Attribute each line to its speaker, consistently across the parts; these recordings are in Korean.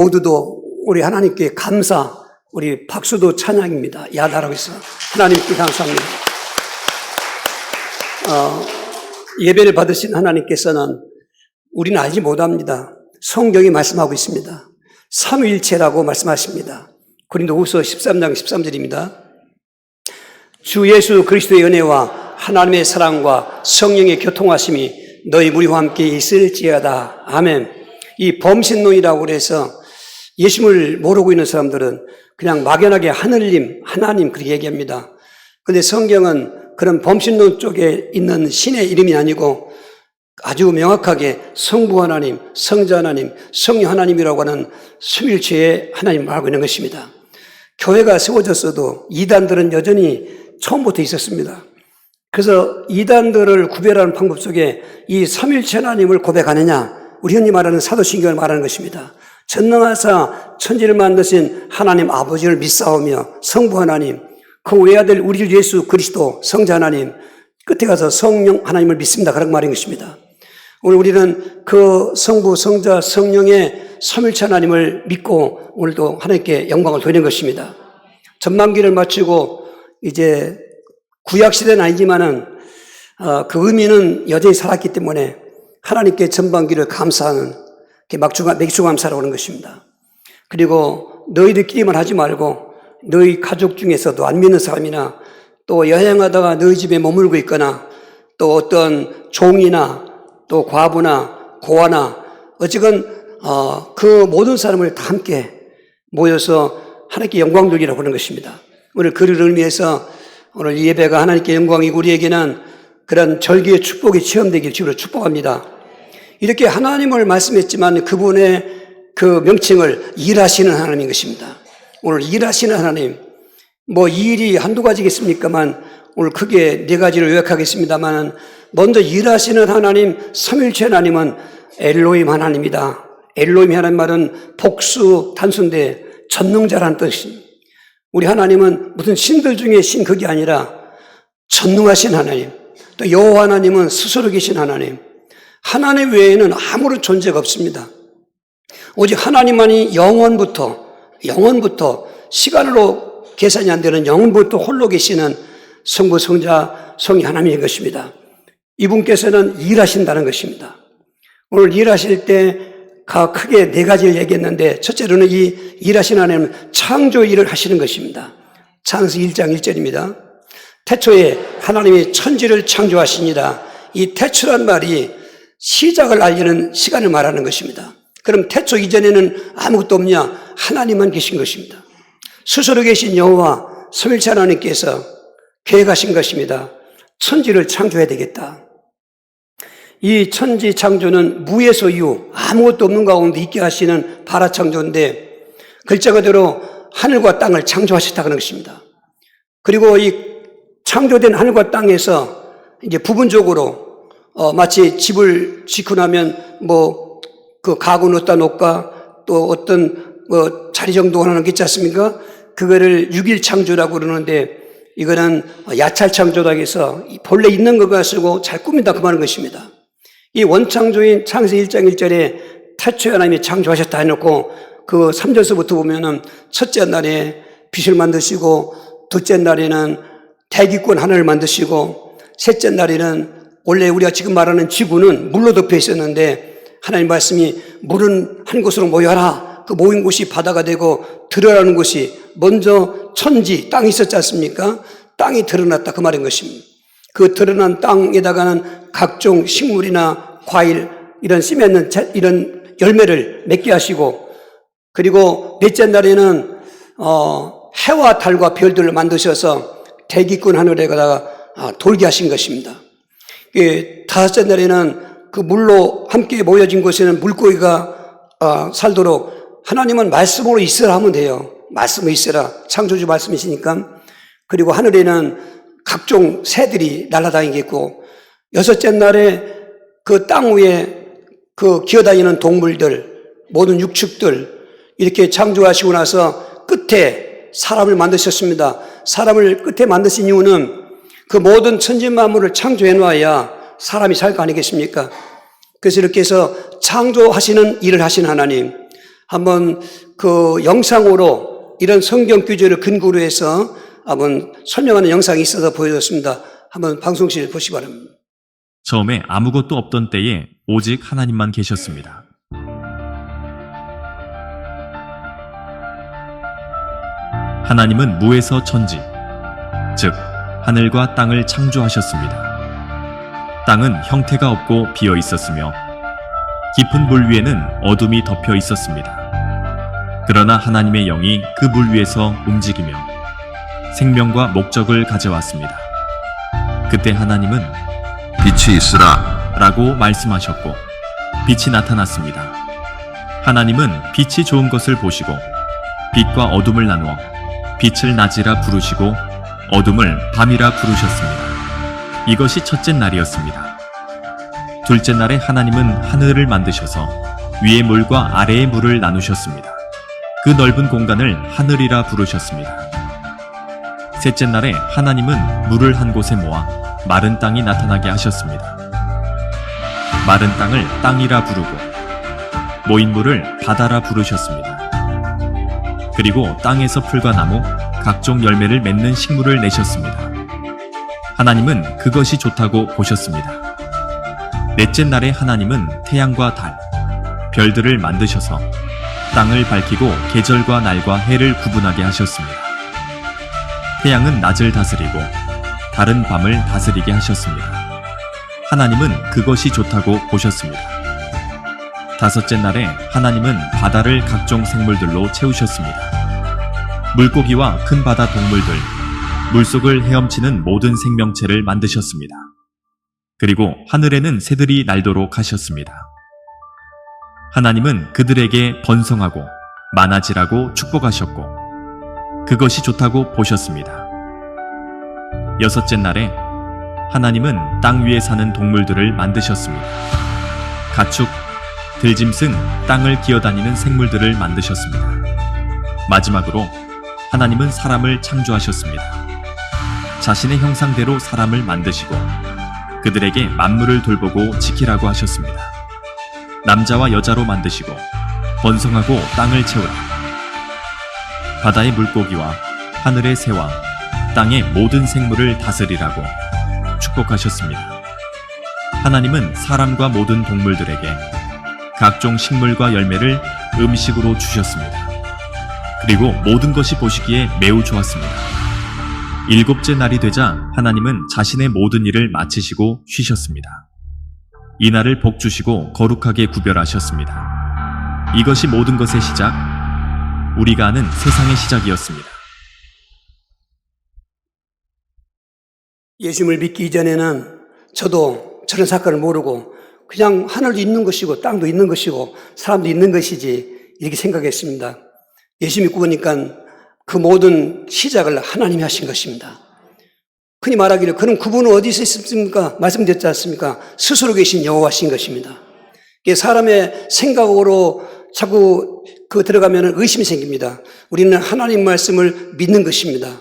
Speaker 1: 모두도 우리 하나님께 감사, 우리 박수도 찬양입니다. 야다라고 해서 하나님께 감사합니다. 예배를 받으신 하나님께서는 우리는 알지 못합니다. 성경이 말씀하고 있습니다. 삼위일체라고 말씀하십니다. 고린도후서 13장 13절입니다. 주 예수 그리스도의 은혜와 하나님의 사랑과 성령의 교통하심이 너희 무리와 함께 있을지어다. 아멘. 이 범신론이라고 해서 예수님을 모르고 있는 사람들은 그냥 막연하게 하늘님, 하나님 그렇게 얘기합니다. 그런데 성경은 그런 범신론 쪽에 있는 신의 이름이 아니고 아주 명확하게 성부 하나님, 성자 하나님, 성령 하나님이라고 하는 삼위일체의 하나님을 말하고 있는 것입니다. 교회가 세워졌어도 이단들은 여전히 처음부터 있었습니다. 그래서 이단들을 구별하는 방법 속에 이 삼위일체 하나님을 고백하느냐, 우리 흔히 말하는 사도신경을 말하는 것입니다. 전능하사 천지를 만드신 하나님 아버지를 믿사오며 성부 하나님, 그 외아들 우리 주 예수 그리스도 성자 하나님, 끝에 가서 성령 하나님을 믿습니다. 그런 말인 것입니다. 오늘 우리는 그 성부, 성자, 성령의 삼위일체 하나님을 믿고 오늘도 하나님께 영광을 돌리는 것입니다. 전반기를 마치고 이제 구약시대는 아니지만은 그 의미는 여전히 살았기 때문에 하나님께 전반기를 감사하는 맥주감사라고 하는 것입니다. 그리고 너희들끼리만 하지 말고 너희 가족 중에서도 안 믿는 사람이나 또 여행하다가 너희 집에 머물고 있거나 또 어떤 종이나 또 과부나 고아나 어쨌건 그 모든 사람을 다 함께 모여서 하나님께 영광 돌리라고 하는 것입니다. 오늘 그를 의미해서 오늘 이 예배가 하나님께 영광이고 우리에게는 그런 절기의 축복이 체험되길 주로 축복합니다. 이렇게 하나님을 말씀했지만 그분의 그 명칭을 일하시는 하나님인 것입니다. 오늘 일하시는 하나님, 뭐 이 일이 한두 가지겠습니까만 오늘 크게 네 가지를 요약하겠습니다만 먼저 일하시는 하나님, 삼위일체 하나님은 엘로힘 하나님이다. 엘로힘 하나님 말은 복수 단수인데 전능자라는 뜻입니다. 우리 하나님은 무슨 신들 중에 신 그게 아니라 전능하신 하나님, 또 여호와 하나님은 스스로 계신 하나님, 하나님 외에는 아무런 존재가 없습니다. 오직 하나님만이 영원부터 시간으로 계산이 안 되는 영원부터 홀로 계시는 성부, 성자, 성령 하나님인 것입니다. 이분께서는 일하신다는 것입니다. 오늘 일하실 때 크게 네 가지를 얘기했는데 첫째로는 이 일하시는 하나님은 창조 일을 하시는 것입니다. 창세기 1장 1절입니다. 태초에 하나님이 천지를 창조하시니라. 이 태초란 말이 시작을 알리는 시간을 말하는 것입니다. 그럼 태초 이전에는 아무것도 없냐? 하나님만 계신 것입니다. 스스로 계신 여호와 삼위일체 하나님께서 계획하신 것입니다. 천지를 창조해야 되겠다. 이 천지 창조는 무에서 유, 아무것도 없는 가운데 있게 하시는 발화창조인데 글자 그대로 하늘과 땅을 창조하셨다는 것입니다. 그리고 이 창조된 하늘과 땅에서 이제 부분적으로 마치 집을 짓고 나면 뭐 그 가구는 어디다 놓을까 또 어떤 자리 정도 하는 게 있지 않습니까? 그거를 6일 창조라고 그러는데 이거는 야찰 창조라고 해서 본래 있는 것 가지고 잘 꾸민다 그 말인 것입니다. 이 원창조인 창세기 1장 1절에 태초에 하나님이 창조하셨다 해놓고 그 3절서부터 보면은 첫째 날에 빛을 만드시고 둘째 날에는 대기권 하늘을 만드시고 셋째 날에는 원래 우리가 지금 말하는 지구는 물로 덮여 있었는데 하나님 말씀이 물은 한 곳으로 모여라. 그 모인 곳이 바다가 되고 드러나는 곳이 먼저 천지 땅이 있었지 않습니까? 땅이 드러났다 그 말인 것입니다. 그 드러난 땅에다가는 각종 식물이나 과일 이런 씨 맺는 이런 열매를 맺게 하시고 그리고 넷째 날에는 해와 달과 별들을 만드셔서 대기권 하늘에다가 돌게 하신 것입니다. 다섯째 날에는 그 물로 함께 모여진 곳에는 물고기가 살도록 하나님은 말씀으로 있으라 하면 돼요. 말씀으로 있으라. 창조주 말씀이시니까. 그리고 하늘에는 각종 새들이 날아다니겠고 여섯째 날에 그 땅 위에 그 기어다니는 동물들 모든 육축들 이렇게 창조하시고 나서 끝에 사람을 만드셨습니다. 사람을 끝에 만드신 이유는 그 모든 천지 만물을 창조해 놔야 사람이 살 거 아니겠습니까? 그래서 이렇게 해서 창조하시는 일을 하신 하나님, 한번 그 영상으로 이런 성경 규제를 근거로 해서 한번 설명하는 영상이 있어서 보여줬습니다. 한번 방송실 보시기 바랍니다.
Speaker 2: 처음에 아무것도 없던 때에 오직 하나님만 계셨습니다. 하나님은 무에서 천지, 즉 하늘과 땅을 창조하셨습니다. 땅은 형태가 없고 비어 있었으며 깊은 물 위에는 어둠이 덮여 있었습니다. 그러나 하나님의 영이 그 물 위에서 움직이며 생명과 목적을 가져왔습니다. 그때 하나님은
Speaker 3: 빛이 있으라
Speaker 2: 라고 말씀하셨고 빛이 나타났습니다. 하나님은 빛이 좋은 것을 보시고 빛과 어둠을 나누어 빛을 낮이라 부르시고 어둠을 밤이라 부르셨습니다. 이것이 첫째 날이었습니다. 둘째 날에 하나님은 하늘을 만드셔서 위의 물과 아래의 물을 나누셨습니다. 그 넓은 공간을 하늘이라 부르셨습니다. 셋째 날에 하나님은 물을 한 곳에 모아 마른 땅이 나타나게 하셨습니다. 마른 땅을 땅이라 부르고 모인 물을 바다라 부르셨습니다. 그리고 땅에서 풀과 나무, 각종 열매를 맺는 식물을 내셨습니다. 하나님은 그것이 좋다고 보셨습니다. 넷째 날에 하나님은 태양과 달, 별들을 만드셔서 땅을 밝히고 계절과 날과 해를 구분하게 하셨습니다. 태양은 낮을 다스리고 달은 밤을 다스리게 하셨습니다. 하나님은 그것이 좋다고 보셨습니다. 다섯째 날에 하나님은 바다를 각종 생물들로 채우셨습니다. 물고기와 큰 바다 동물들, 물속을 헤엄치는 모든 생명체를 만드셨습니다. 그리고 하늘에는 새들이 날도록 하셨습니다. 하나님은 그들에게 번성하고 많아지라고 축복하셨고 그것이 좋다고 보셨습니다. 여섯째 날에 하나님은 땅 위에 사는 동물들을 만드셨습니다. 가축, 들짐승, 땅을 기어다니는 생물들을 만드셨습니다. 마지막으로 하나님은 사람을 창조하셨습니다. 자신의 형상대로 사람을 만드시고 그들에게 만물을 돌보고 지키라고 하셨습니다. 남자와 여자로 만드시고 번성하고 땅을 채우라. 바다의 물고기와 하늘의 새와 땅의 모든 생물을 다스리라고 축복하셨습니다. 하나님은 사람과 모든 동물들에게 각종 식물과 열매를 음식으로 주셨습니다. 그리고 모든 것이 보시기에 매우 좋았습니다. 일곱째 날이 되자 하나님은 자신의 모든 일을 마치시고 쉬셨습니다. 이 날을 복 주시고 거룩하게 구별하셨습니다. 이것이 모든 것의 시작, 우리가 아는 세상의 시작이었습니다.
Speaker 1: 예수님을 믿기 이전에는 저도 저런 사건을 모르고 그냥 하늘도 있는 것이고 땅도 있는 것이고 사람도 있는 것이지 이렇게 생각했습니다. 예수 믿고 보니까 그 모든 시작을 하나님이 하신 것입니다. 흔히 말하기를 그럼 그분은 어디서 있습니까? 말씀드렸지 않습니까? 스스로 계신 여호와신 것입니다. 사람의 생각으로 자꾸 들어가면 의심이 생깁니다. 우리는 하나님 말씀을 믿는 것입니다.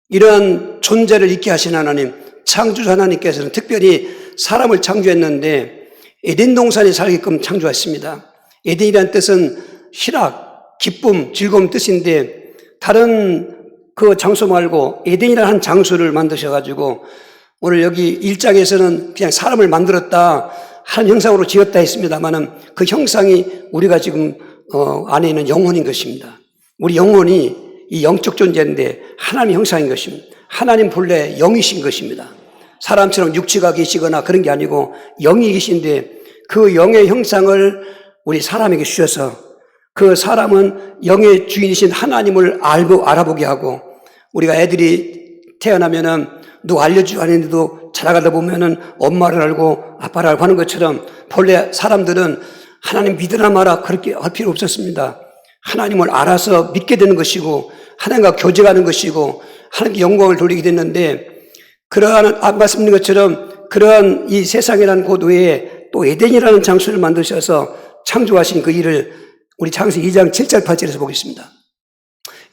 Speaker 1: 이러한 존재를 있게 하신 하나님, 창조주 하나님께서는 특별히 사람을 창조했는데 에덴 동산에 살게끔 창조했습니다. 에덴이라는 뜻은 희락, 기쁨, 즐거움 뜻인데 다른 그 장소 말고 에덴이라는 한 장소를 만드셔가지고 오늘 여기 1장에서는 그냥 사람을 만들었다, 한 형상으로 지었다 했습니다만은 그 형상이 우리가 지금 안에 있는 영혼인 것입니다. 우리 영혼이 이 영적 존재인데 하나님 형상인 것입니다. 하나님 본래 영이신 것입니다. 사람처럼 육체가 계시거나 그런 게 아니고 영이 계신데 그 영의 형상을 우리 사람에게 주셔서 그 사람은 영의 주인이신 하나님을 알아보게 하고 우리가 애들이 태어나면은 누가 알려주지 않았는데도 자라가다 보면은 엄마를 알고 아빠를 알고 하는 것처럼 본래 사람들은 하나님 믿으라 마라 그렇게 할 필요 없었습니다. 하나님을 알아서 믿게 되는 것이고 하나님과 교제하는 것이고 하나님께 영광을 돌리게 됐는데 그러한 말씀드린 것처럼 그러한 이 세상이라는 고도에 또 에덴이라는 장소를 만드셔서 창조하신 그 일을 우리 창세기 2장 7절 8절에서 보겠습니다.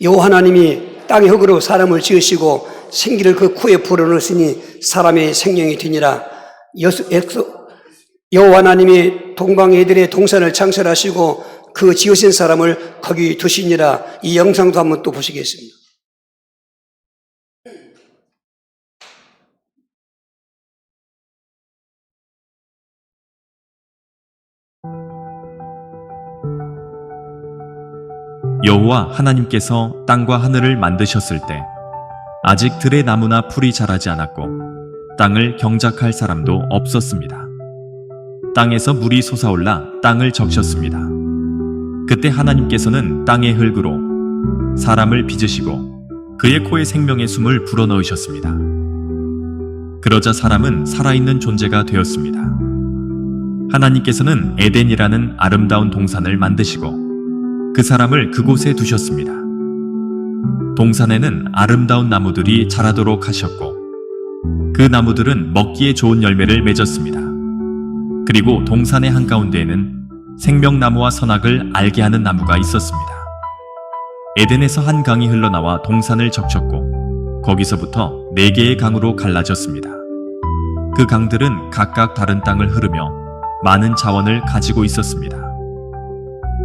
Speaker 1: 여호와 하나님이 땅의 흙으로 사람을 지으시고 생기를 그 코에 불어넣으시니 사람의 생명이 되니라. 여호와 하나님이 동방 에덴의 동산을 창설하시고 그 지으신 사람을 거기 두시니라. 이 영상도 한번 또 보시겠습니다.
Speaker 2: 여호와 하나님께서 땅과 하늘을 만드셨을 때 아직 들의 나무나 풀이 자라지 않았고 땅을 경작할 사람도 없었습니다. 땅에서 물이 솟아올라 땅을 적셨습니다. 그때 하나님께서는 땅의 흙으로 사람을 빚으시고 그의 코에 생명의 숨을 불어넣으셨습니다. 그러자 사람은 살아있는 존재가 되었습니다. 하나님께서는 에덴이라는 아름다운 동산을 만드시고 그 사람을 그곳에 두셨습니다. 동산에는 아름다운 나무들이 자라도록 하셨고 그 나무들은 먹기에 좋은 열매를 맺었습니다. 그리고 동산의 한가운데에는 생명나무와 선악을 알게 하는 나무가 있었습니다. 에덴에서 한 강이 흘러나와 동산을 적셨고 거기서부터 4개의 강으로 갈라졌습니다. 그 강들은 각각 다른 땅을 흐르며 많은 자원을 가지고 있었습니다.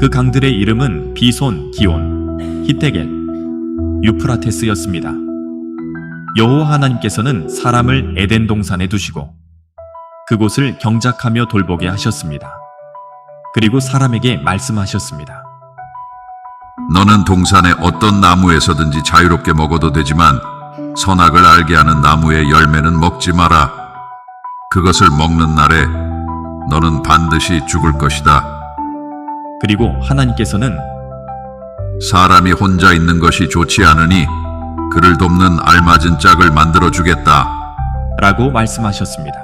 Speaker 2: 그 강들의 이름은 비손, 기온, 히데겔, 유프라테스였습니다. 여호와 하나님께서는 사람을 에덴 동산에 두시고 그곳을 경작하며 돌보게 하셨습니다. 그리고 사람에게 말씀하셨습니다.
Speaker 3: 너는 동산의 어떤 나무에서든지 자유롭게 먹어도 되지만 선악을 알게 하는 나무의 열매는 먹지 마라. 그것을 먹는 날에 너는 반드시 죽을 것이다.
Speaker 2: 그리고 하나님께서는
Speaker 3: 사람이 혼자 있는 것이 좋지 않으니 그를 돕는 알맞은 짝을 만들어 주겠다.
Speaker 2: 라고 말씀하셨습니다.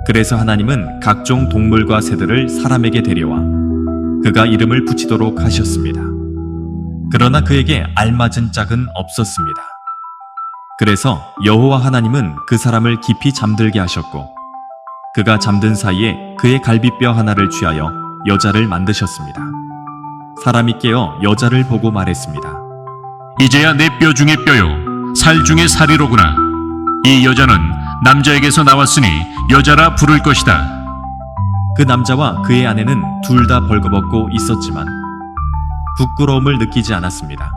Speaker 2: 그래서 하나님은 각종 동물과 새들을 사람에게 데려와 그가 이름을 붙이도록 하셨습니다. 그러나 그에게 알맞은 짝은 없었습니다. 그래서 여호와 하나님은 그 사람을 깊이 잠들게 하셨고 그가 잠든 사이에 그의 갈비뼈 하나를 취하여 여자를 만드셨습니다. 사람이 깨어 여자를 보고 말했습니다.
Speaker 4: 이제야 내 뼈 중에 뼈요 살 중에 살이로구나. 이 여자는 남자에게서 나왔으니 여자라 부를 것이다.
Speaker 2: 그 남자와 그의 아내는 둘 다 벌거벗고 있었지만 부끄러움을 느끼지 않았습니다.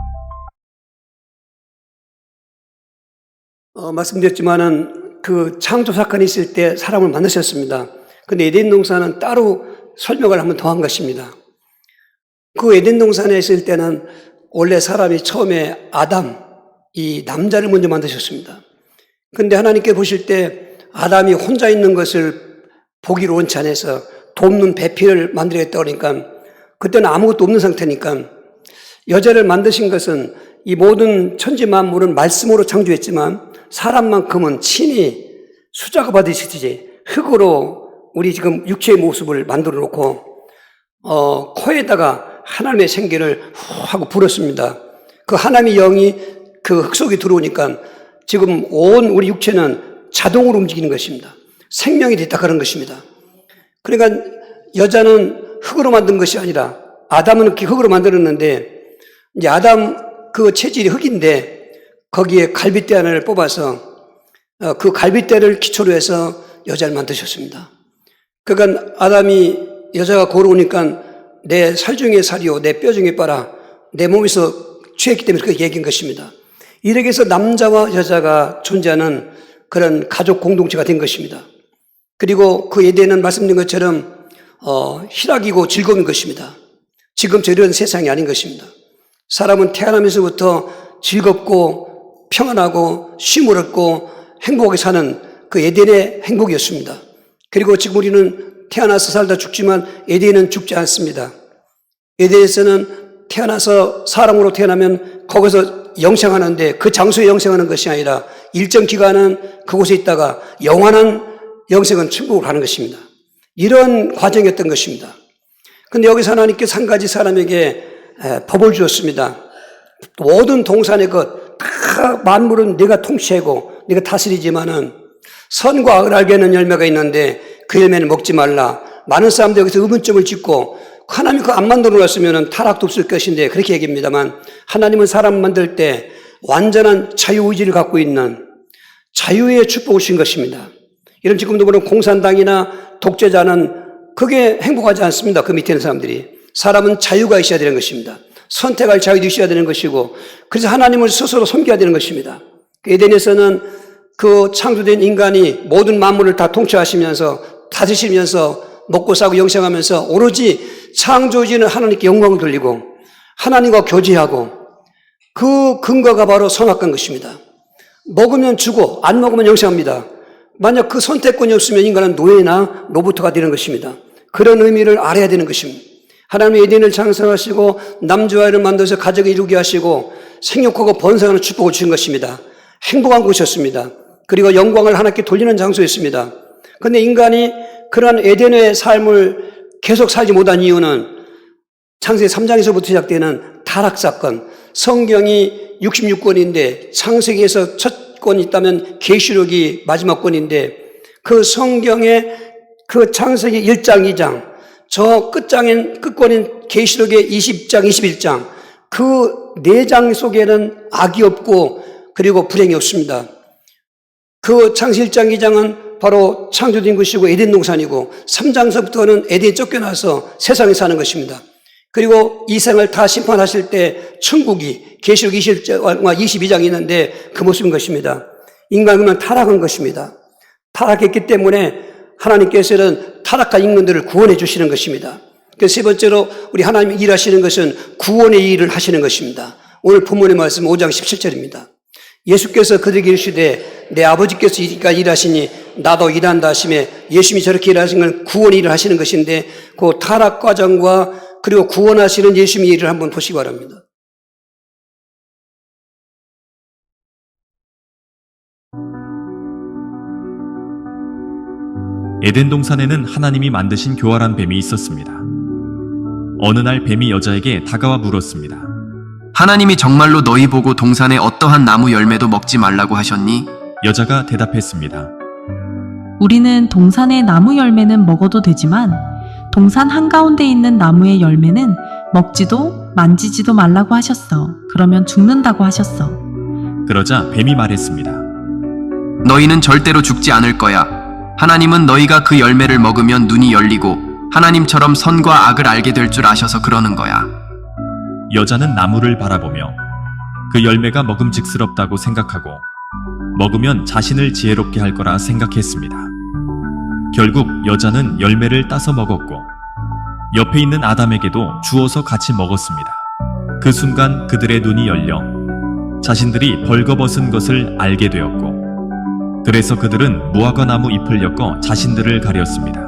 Speaker 1: 말씀드렸지만은 그 창조 사건이 있을 때 사람을 만드셨습니다. 근데 에덴 동산은 따로 설명을 한번 더 한 것입니다. 그 에덴 동산에 있을 때는 원래 사람이 처음에 아담, 이 남자를 먼저 만드셨습니다. 근데 하나님께 보실 때 아담이 혼자 있는 것을 보기를 원치 않아서 돕는 배필을 만들겠다 그러니까 그때는 아무것도 없는 상태니까 여자를 만드신 것은 이 모든 천지 만물은 말씀으로 창조했지만 사람만큼은 친히 수작업 받으시듯이 흙으로 우리 지금 육체의 모습을 만들어 놓고 코에다가 하나님의 생기를 후 하고 불었습니다. 그 하나님의 영이 그 흙 속에 들어오니까 지금 온 우리 육체는 자동으로 움직이는 것입니다. 생명이 됐다 그런 것입니다. 그러니까 여자는 흙으로 만든 것이 아니라 아담은 이렇게 흙으로 만들었는데 이제 아담 그 체질이 흙인데 거기에 갈빗대 하나를 뽑아서 그 갈빗대를 기초로 해서 여자를 만드셨습니다. 그러니까 아담이 여자가 걸어오니까 내 살 중에 살이요 내 뼈 중에 뼈라 내 몸에서 취했기 때문에 그렇게 얘기한 것입니다. 이렇게 해서 남자와 여자가 존재하는 그런 가족 공동체가 된 것입니다. 그리고 그 에덴은 말씀드린 것처럼 희락이고 즐거운 것입니다. 지금처럼 이런 세상이 아닌 것입니다. 사람은 태어나면서부터 즐겁고 평안하고 쉼을 얻고 행복하게 사는 그 에덴의 행복이었습니다. 그리고 지금 우리는 태어나서 살다 죽지만 에덴은 죽지 않습니다. 에덴에서는 태어나서 사람으로 태어나면 거기서 영생하는데 그 장소에 영생하는 것이 아니라 일정 기간은 그곳에 있다가 영원한 영생은 천국으로 가는 것입니다. 이런 과정이었던 것입니다. 그런데 여기서 하나님께서 한 가지 사람에게 법을 주었습니다. 모든 동산의 것, 다 만물은 네가 통치하고 네가 다스리지만은 선과 악을 알게 하는 열매가 있는데 그 열매는 먹지 말라. 많은 사람들이 여기서 의문점을 짓고 하나님이 그거 안 만들어 놨으면 타락도 없을 것인데 그렇게 얘기합니다만 하나님은 사람 만들 때 완전한 자유의지를 갖고 있는 자유의 축복을 주신 것입니다. 이런 지금도 보면 공산당이나 독재자는 그게 행복하지 않습니다. 그 밑에 있는 사람들이. 사람은 자유가 있어야 되는 것입니다. 선택할 자유도 있어야 되는 것이고, 그래서 하나님을 스스로 섬겨야 되는 것입니다. 에덴에서는 그 창조된 인간이 모든 만물을 다 통치하시면서 다스리면서 먹고 싸고 영생하면서 오로지 창조주는 하나님께 영광을 돌리고 하나님과 교제하고, 그 근거가 바로 선악과인 것입니다. 먹으면 주고 안 먹으면 영생합니다. 만약 그 선택권이 없으면 인간은 노예나 로봇가 되는 것입니다. 그런 의미를 알아야 되는 것입니다. 하나님이 에덴을 창설하시고 남자와 여자를 만들어서 가정을 이루게 하시고 생육하고 번성하는 축복을 주신 것입니다. 행복한 곳이었습니다. 그리고 영광을 하나님께 돌리는 장소였습니다. 그런데 인간이 그러한 에덴의 삶을 계속 살지 못한 이유는 창세기 3장에서부터 시작되는 타락사건, 성경이 66권인데 창세기에서 첫 권이 있다면 계시록이 마지막 권인데, 그 성경의 그 창세기 1장, 2장, 저 끝권인 계시록의 20장, 21장, 그 4장 속에는 악이 없고 그리고 불행이 없습니다. 그 창세기 1장, 2장은 바로 창조된 것이고 에덴 동산이고, 3장서부터는 에덴에 쫓겨나서 세상에 사는 것입니다. 그리고 이 생을 다 심판하실 때 천국이 계시록 20장과 22장이 있는데 그 모습인 것입니다. 인간은 타락한 것입니다. 타락했기 때문에 하나님께서는 타락한 인간들을 구원해 주시는 것입니다. 그래서 세 번째로 우리 하나님이 일하시는 것은 구원의 일을 하시는 것입니다. 오늘 본문의 말씀 5장 17절입니다. 예수께서 그들에게 이르시되 내 아버지께서 이까지 일하시니 나도 일한다 하시매, 예수님이 저렇게 일하신 건 구원의 일을 하시는 것인데, 그 타락 과정과 그리고 구원하시는 예수님의 일을 한번 보시기 바랍니다.
Speaker 2: 에덴 동산에는 하나님이 만드신 교활한 뱀이 있었습니다. 어느 날 뱀이 여자에게 다가와 물었습니다.
Speaker 5: 하나님이 정말로 너희 보고 동산의 어떠한 나무 열매도 먹지 말라고 하셨니?
Speaker 2: 여자가 대답했습니다.
Speaker 6: 우리는 동산의 나무 열매는 먹어도 되지만 동산 한가운데 있는 나무의 열매는 먹지도 만지지도 말라고 하셨어. 그러면 죽는다고 하셨어.
Speaker 2: 그러자 뱀이 말했습니다.
Speaker 5: 너희는 절대로 죽지 않을 거야. 하나님은 너희가 그 열매를 먹으면 눈이 열리고 하나님처럼 선과 악을 알게 될 줄 아셔서 그러는 거야.
Speaker 2: 여자는 나무를 바라보며 그 열매가 먹음직스럽다고 생각하고 먹으면 자신을 지혜롭게 할 거라 생각했습니다. 결국 여자는 열매를 따서 먹었고 옆에 있는 아담에게도 주어서 같이 먹었습니다. 그 순간 그들의 눈이 열려 자신들이 벌거벗은 것을 알게 되었고, 그래서 그들은 무화과 나무 잎을 엮어 자신들을 가렸습니다.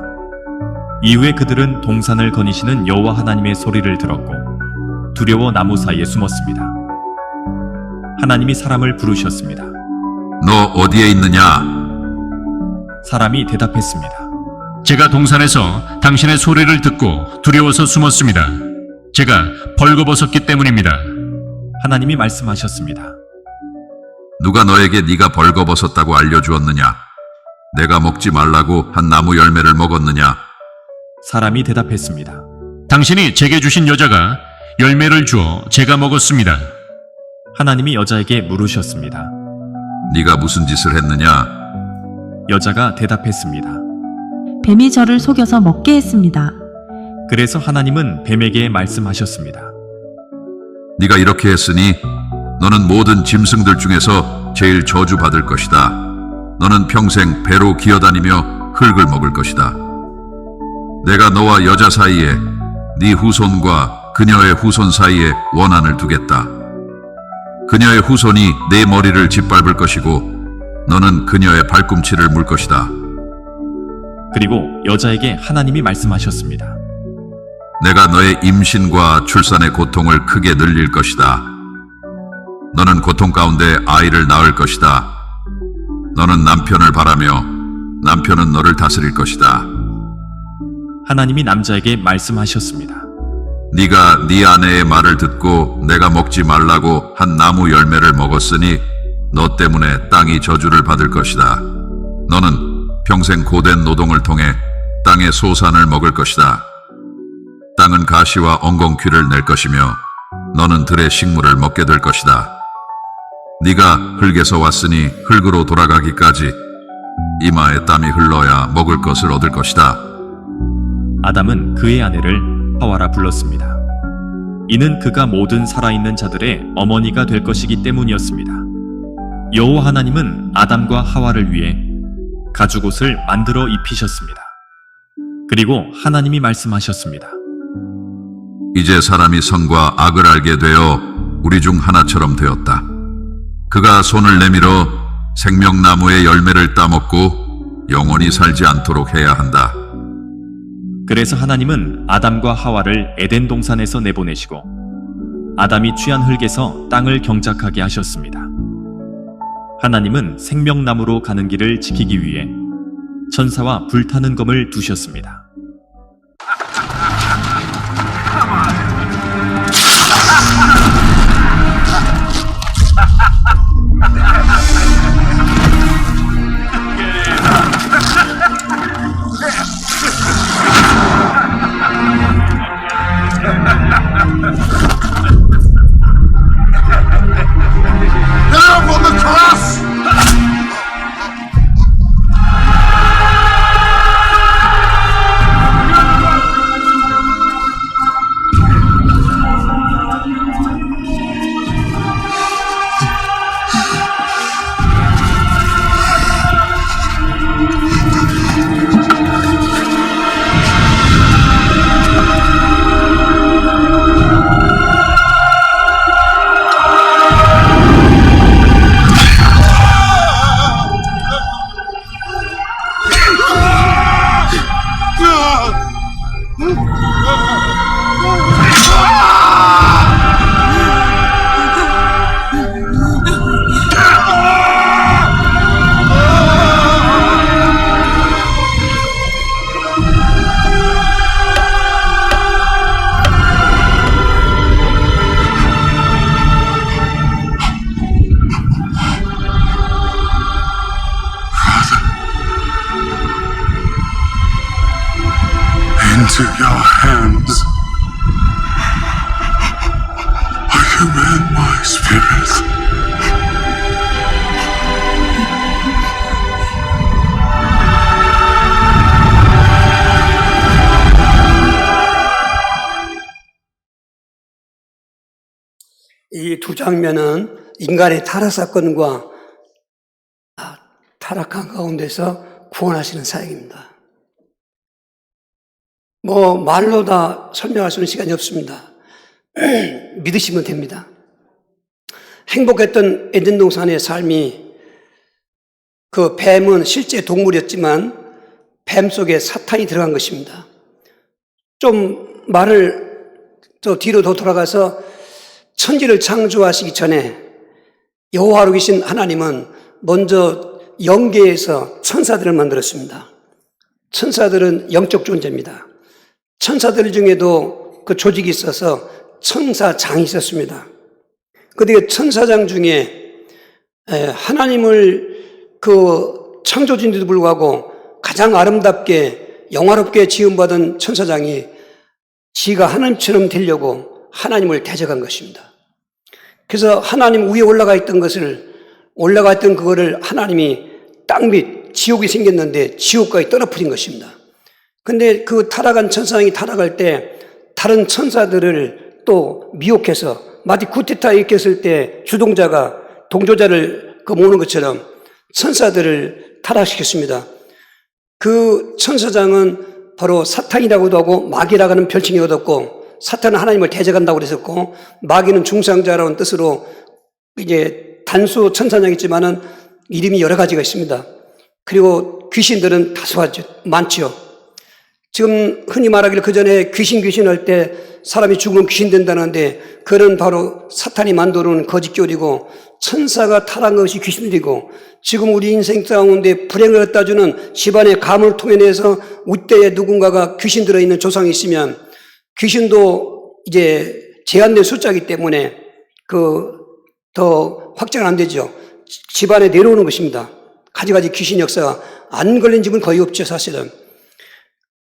Speaker 2: 이후에 그들은 동산을 거니시는 여호와 하나님의 소리를 들었고 두려워 나무 사이에 숨었습니다. 하나님이 사람을 부르셨습니다.
Speaker 3: 너 어디에 있느냐?
Speaker 2: 사람이 대답했습니다.
Speaker 4: 제가 동산에서 당신의 소리를 듣고 두려워서 숨었습니다. 제가 벌거벗었기 때문입니다.
Speaker 2: 하나님이 말씀하셨습니다.
Speaker 3: 누가 너에게 네가 벌거벗었다고 알려주었느냐? 내가 먹지 말라고 한 나무 열매를 먹었느냐?
Speaker 2: 사람이 대답했습니다.
Speaker 4: 당신이 제게 주신 여자가 열매를 주어 제가 먹었습니다.
Speaker 2: 하나님이 여자에게 물으셨습니다.
Speaker 3: 네가 무슨 짓을 했느냐?
Speaker 2: 여자가 대답했습니다.
Speaker 6: 뱀이 저를 속여서 먹게 했습니다.
Speaker 2: 그래서 하나님은 뱀에게 말씀하셨습니다.
Speaker 3: 네가 이렇게 했으니 너는 모든 짐승들 중에서 제일 저주받을 것이다. 너는 평생 배로 기어다니며 흙을 먹을 것이다. 내가 너와 여자 사이에 네 후손과 그녀의 후손 사이에 원한을 두겠다. 그녀의 후손이 네 머리를 짓밟을 것이고 너는 그녀의 발꿈치를 물 것이다.
Speaker 2: 그리고 여자에게 하나님이 말씀하셨습니다.
Speaker 3: 내가 너의 임신과 출산의 고통을 크게 늘릴 것이다. 너는 고통 가운데 아이를 낳을 것이다. 너는 남편을 바라며 남편은 너를 다스릴 것이다.
Speaker 2: 하나님이 남자에게 말씀하셨습니다.
Speaker 3: 네가 네 아내의 말을 듣고 내가 먹지 말라고 한 나무 열매를 먹었으니 너 때문에 땅이 저주를 받을 것이다. 너는 평생 고된 노동을 통해 땅의 소산을 먹을 것이다. 땅은 가시와 엉겅퀴를 낼 것이며 너는 들의 식물을 먹게 될 것이다. 네가 흙에서 왔으니 흙으로 돌아가기까지 이마에 땀이 흘러야 먹을 것을 얻을 것이다.
Speaker 2: 아담은 그의 아내를 하와라 불렀습니다. 이는 그가 모든 살아있는 자들의 어머니가 될 것이기 때문이었습니다. 여호와 하나님은 아담과 하와를 위해 가죽옷을 만들어 입히셨습니다. 그리고 하나님이 말씀하셨습니다.
Speaker 3: 이제 사람이 선과 악을 알게 되어 우리 중 하나처럼 되었다. 그가 손을 내밀어 생명나무의 열매를 따먹고 영원히 살지 않도록 해야 한다.
Speaker 2: 그래서 하나님은 아담과 하와를 에덴 동산에서 내보내시고 아담이 취한 흙에서 땅을 경작하게 하셨습니다. 하나님은 생명나무로 가는 길을 지키기 위해 천사와 불타는 검을 두셨습니다.
Speaker 7: Into your hands I commend my spirit.
Speaker 1: 이 두 장면은 인간의 타락 사건과 타락한 가운데서 구원하시는 사역입니다. 말로 다 설명할 수 있는 시간이 없습니다. 믿으시면 됩니다. 행복했던 에덴 동산의 삶이 그 뱀은 실제 동물이었지만 뱀 속에 사탄이 들어간 것입니다. 좀 말을 더 뒤로 더 돌아가서 천지를 창조하시기 전에 여호와로 계신 하나님은 먼저 영계에서 천사들을 만들었습니다. 천사들은 영적 존재입니다. 천사들 중에도 그 조직이 있어서 천사장이 있었습니다. 그런데 천사장 중에 하나님을 그 창조주인데도 불구하고 가장 아름답게 영화롭게 지음받은 천사장이 지가 하나님처럼 되려고 하나님을 대적한 것입니다. 그래서 하나님 위에 올라가 있던 그거를 하나님이 땅 밑 지옥이 생겼는데 지옥까지 떨어뜨린 것입니다. 근데 그 타락한 천사장이 타락할 때 다른 천사들을 또 미혹해서 마치 쿠데타 일으켰을 때 주동자가 동조자를 모으는 것처럼 천사들을 타락시켰습니다. 그 천사장은 바로 사탄이라고도 하고 마귀라고 하는 별칭이 얻었고, 사탄은 하나님을 대적한다고 그랬었고, 마귀는 중상자라는 뜻으로 이제 단수 천사장이지만은 이름이 여러 가지가 있습니다. 그리고 귀신들은 다수하죠. 많죠. 지금 흔히 말하기를 그 전에 귀신 할 때 사람이 죽으면 귀신 된다는데, 그는 바로 사탄이 만들어 놓은 거짓교리고 천사가 타락한 것이 귀신들이고, 지금 우리 인생 가운데 불행을 갖다 주는 집안의 가문을 통해내서 우때에 누군가가 귀신 들어있는 조상이 있으면 귀신도 이제 제한된 숫자이기 때문에 더 확장은 안 되죠. 집안에 내려오는 것입니다. 가지가지 귀신 역사가 안 걸린 집은 거의 없죠, 사실은.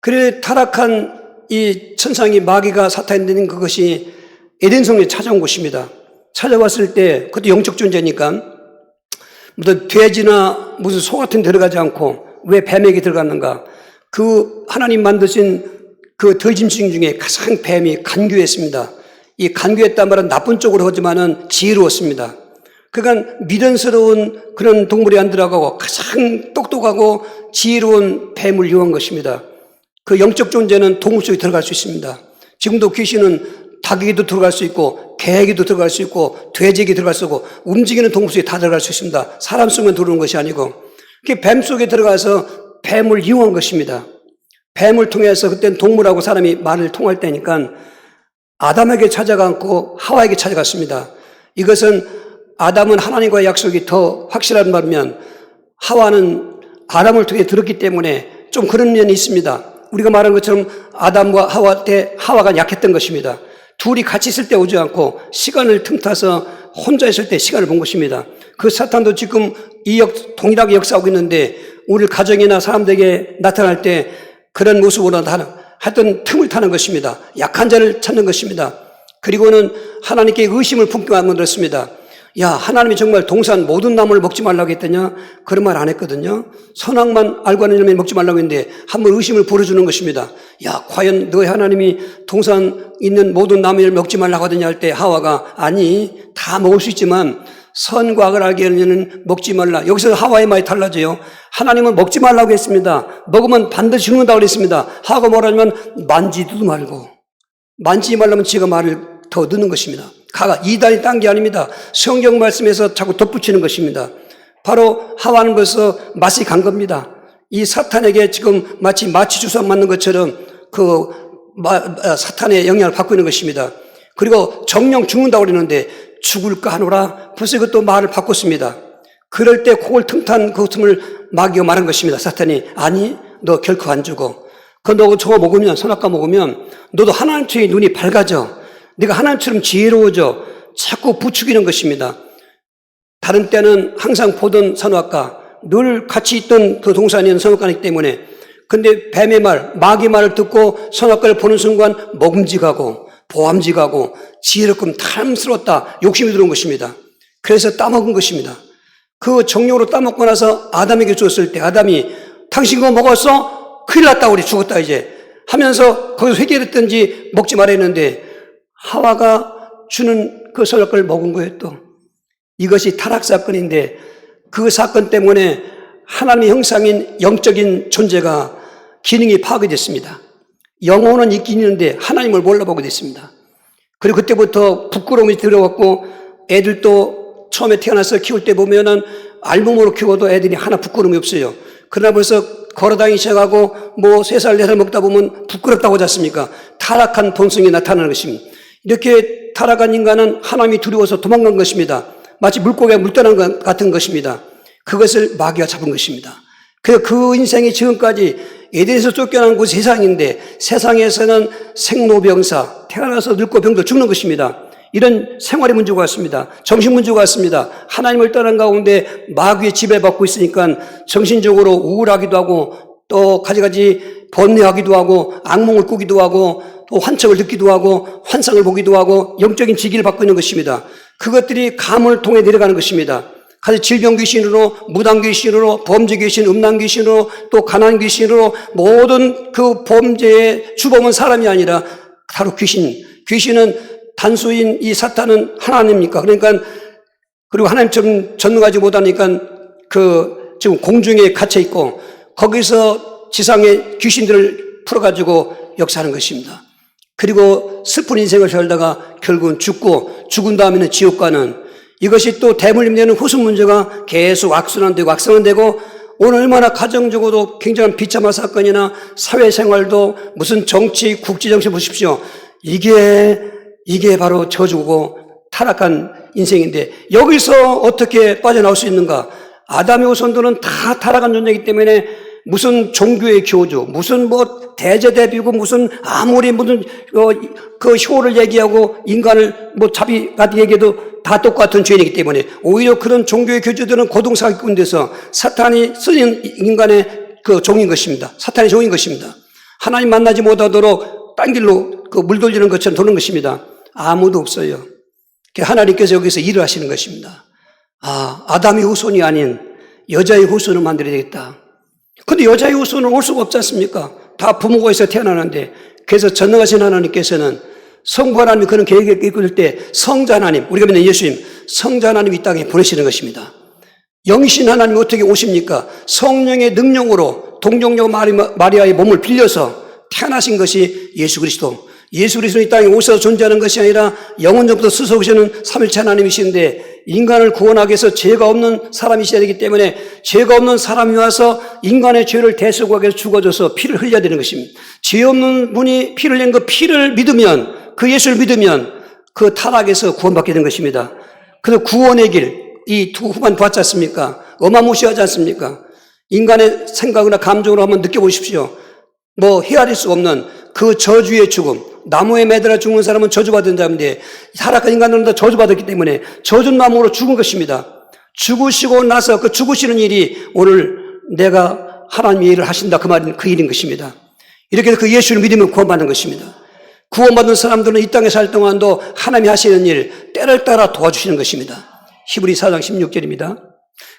Speaker 1: 그래 타락한 이 천상이 마귀가 사탄이 되는 그것이 에덴성에 찾아온 곳입니다. 찾아왔을 때 그것도 영적 존재니까 무슨 돼지나 무슨 소 같은 데 들어가지 않고 왜 뱀에게 들어갔는가? 그 하나님 만드신 그 들짐승 중에 가장 뱀이 간교했습니다. 이 간교했단 말은 나쁜 쪽으로 하지만은 지혜로웠습니다. 그러니까 미련스러운 그런 동물이 안 들어가고 가장 똑똑하고 지혜로운 뱀을 이용한 것입니다. 그 영적 존재는 동물 속에 들어갈 수 있습니다. 지금도 귀신은 닭에게도 들어갈 수 있고 개에게도 들어갈 수 있고 돼지에게 들어갈 수 있고 움직이는 동물 속에 다 들어갈 수 있습니다. 사람 속에 들어오는 것이 아니고 뱀 속에 들어가서 뱀을 이용한 것입니다. 뱀을 통해서 그때는 동물하고 사람이 말을 통할 때니까 아담에게 찾아가고 하와에게 찾아갔습니다. 이것은 아담은 하나님과의 약속이 더 확실한 말이면 하와는 아담을 통해 들었기 때문에 좀 그런 면이 있습니다. 우리가 말한 것처럼 아담과 하와 때 하와가 약했던 것입니다. 둘이 같이 있을 때 오지 않고 시간을 틈타서 혼자 있을 때 시간을 본 것입니다. 그 사탄도 지금 동일하게 역사하고 있는데 우리 가정이나 사람들에게 나타날 때 그런 모습으로 하여튼 틈을 타는 것입니다. 약한 자를 찾는 것입니다. 그리고는 하나님께 의심을 품게 만들었습니다. 야, 하나님이 정말 동산 모든 나무를 먹지 말라고 했더냐? 그런 말 안 했거든요. 선악만 알고 하는 열매 먹지 말라고 했는데 한번 의심을 불어주는 것입니다. 야, 과연 너희 하나님이 동산 있는 모든 나무를 먹지 말라고 하더냐 할 때 하와가 아니, 다 먹을 수 있지만 선과 악을 알게 하려는 먹지 말라. 여기서 하와의 말이 달라져요. 하나님은 먹지 말라고 했습니다. 먹으면 반드시 죽는다고 그랬습니다. 하와가 뭐라냐면 만지지도 말고. 만지지 말라면 지가 말을 더 넣는 것입니다. 이단이 딴 게 아닙니다. 성경 말씀에서 자꾸 덧붙이는 것입니다. 바로 하와는 벌써 맛이 간 겁니다. 이 사탄에게 지금 마치 마취 주사 맞는 것처럼 사탄의 영향을 받고 있는 것입니다. 그리고 정령 죽는다고 그러는데 죽을까 하노라 벌써 이것도 말을 바꿨습니다. 그럴 때 코를 틈탄 그 틈을 마귀가 말한 것입니다. 사탄이 아니 너 결코 안 죽어. 너 저거 먹으면 선악과 먹으면 너도 하나님처럼 눈이 밝아져. 네가 하나님처럼 지혜로워져. 자꾸 부추기는 것입니다. 다른 때는 항상 보던 선악과 늘 같이 있던 그 동산에는 선악과이기 때문에 근데 뱀의 말, 마귀 말을 듣고 선악과를 보는 순간 먹음직하고 보암직하고 지혜롭고 탐스럽다 욕심이 들어온 것입니다. 그래서 따먹은 것입니다. 그 정욕으로 따먹고 나서 아담에게 줬을 때 아담이 당신 그거 먹었어? 큰일 났다 우리 죽었다 이제 하면서 거기서 회개했던지 먹지 말아 했는데 하와가 주는 그 선악과를 먹은 거예요 또. 이것이 타락 사건인데 그 사건 때문에 하나님의 형상인 영적인 존재가 기능이 파괴됐습니다. 영혼은 있긴 있는데 하나님을 몰라보게 됐습니다. 그리고 그때부터 부끄러움이 들어왔고 애들도 처음에 태어나서 키울 때 보면은 알몸으로 키워도 애들이 하나 부끄러움이 없어요. 그러나 벌써 걸어다니기 시작하고 3살, 4살 먹다 보면 부끄럽다고 하지 않습니까? 타락한 본성이 나타나는 것입니다. 이렇게 타락한 인간은 하나님이 두려워서 도망간 것입니다. 마치 물고기가 물 떠난 것 같은 것입니다. 그것을 마귀가 잡은 것입니다. 그 인생이 지금까지 에덴에서 쫓겨난 곳 세상인데 세상에서는 생로병사, 태어나서 늙고 병도 죽는 것입니다. 이런 생활의 문제가 왔습니다. 정신 문제가 왔습니다. 하나님을 떠난 가운데 마귀의 지배받고 있으니까 정신적으로 우울하기도 하고 또 가지가지 번뇌하기도 하고 악몽을 꾸기도 하고 또 환청을 듣기도 하고 환상을 보기도 하고 영적인 지기를 받고 있는 것입니다. 그것들이 가문을 통해 내려가는 것입니다. 가서 질병 귀신으로, 무당 귀신으로, 범죄 귀신, 음란 귀신으로, 또 가난 귀신으로 모든 그 범죄의 주범은 사람이 아니라 바로 귀신. 귀신은 단수인 이 사탄은 하나님입니까? 그러니까 그리고 하나님처럼 전능하지 못하니까 지금 공중에 갇혀 있고 거기서 지상의 귀신들을 풀어가지고 역사하는 것입니다. 그리고 슬픈 인생을 살다가 결국은 죽은 다음에는 지옥 가는 이것이 또 대물림 되는 후순 문제가 계속 악순환되고 오늘 얼마나 가정적으로도 굉장한 비참한 사건이나 사회생활도 무슨 정치, 국제정치 보십시오. 이게 바로 저주고 타락한 인생인데 여기서 어떻게 빠져나올 수 있는가? 아담의 후손들은 다 타락한 존재이기 때문에 무슨 종교의 교주, 무슨 대제대비고 무슨 아무리 무슨 그 효를 얘기하고 인간을 자비같이 얘기해도 다 똑같은 죄인이기 때문에 오히려 그런 종교의 교주들은 고동사기꾼 돼서 사탄이 쓰는 인간의 그 종인 것입니다. 사탄의 종인 것입니다. 하나님 만나지 못하도록 딴 길로 물 돌리는 것처럼 도는 것입니다. 아무도 없어요. 하나님께서 여기서 일을 하시는 것입니다. 아담의 후손이 아닌 여자의 후손을 만들어야 되겠다. 근데 여자의 후손은 올 수가 없지 않습니까? 다 부모가 있어 태어나는데 그래서 전능하신 하나님께서는 성부 하나님이 그런 계획을 이끌 때 성자 하나님, 우리가 믿는 예수님, 성자 하나님이 이 땅에 보내시는 것입니다. 영이신 하나님이 어떻게 오십니까? 성령의 능력으로 동정녀 마리아의 몸을 빌려서 태어나신 것이 예수 그리스도. 예수 그리스도는 이 땅에 오셔서 존재하는 것이 아니라 영원전부터 스스로 오시는 삼위일체 하나님이신데 인간을 구원하기 위해서 죄가 없는 사람이셔야 되기 때문에 죄가 없는 사람이 와서 인간의 죄를 대속하기 위해서 죽어줘서 피를 흘려야 되는 것입니다. 죄 없는 분이 피를 흘린 그 피를 믿으면, 그 예수를 믿으면 그 타락에서 구원받게 된 것입니다. 그래서 구원의 길, 이 두 후반 보았지 않습니까? 어마무시하지 않습니까? 인간의 생각이나 감정으로 한번 느껴보십시오. 뭐 헤아릴 수 없는 그 저주의 죽음, 나무에 매달아 죽는 사람은 저주받은 자인데 타락한 인간들은 다 저주받았기 때문에 젖은 마음으로 죽은 것입니다. 죽으시고 나서 그 죽으시는 일이 오늘 내가 하나님의 일을 하신다 그 말은 그 일인 것입니다. 이렇게 해서 그 예수를 믿으면 구원받는 것입니다. 구원받은 사람들은 이 땅에 살 동안도 하나님이 하시는 일 때를 따라 도와주시는 것입니다. 히브리 4장 16절입니다.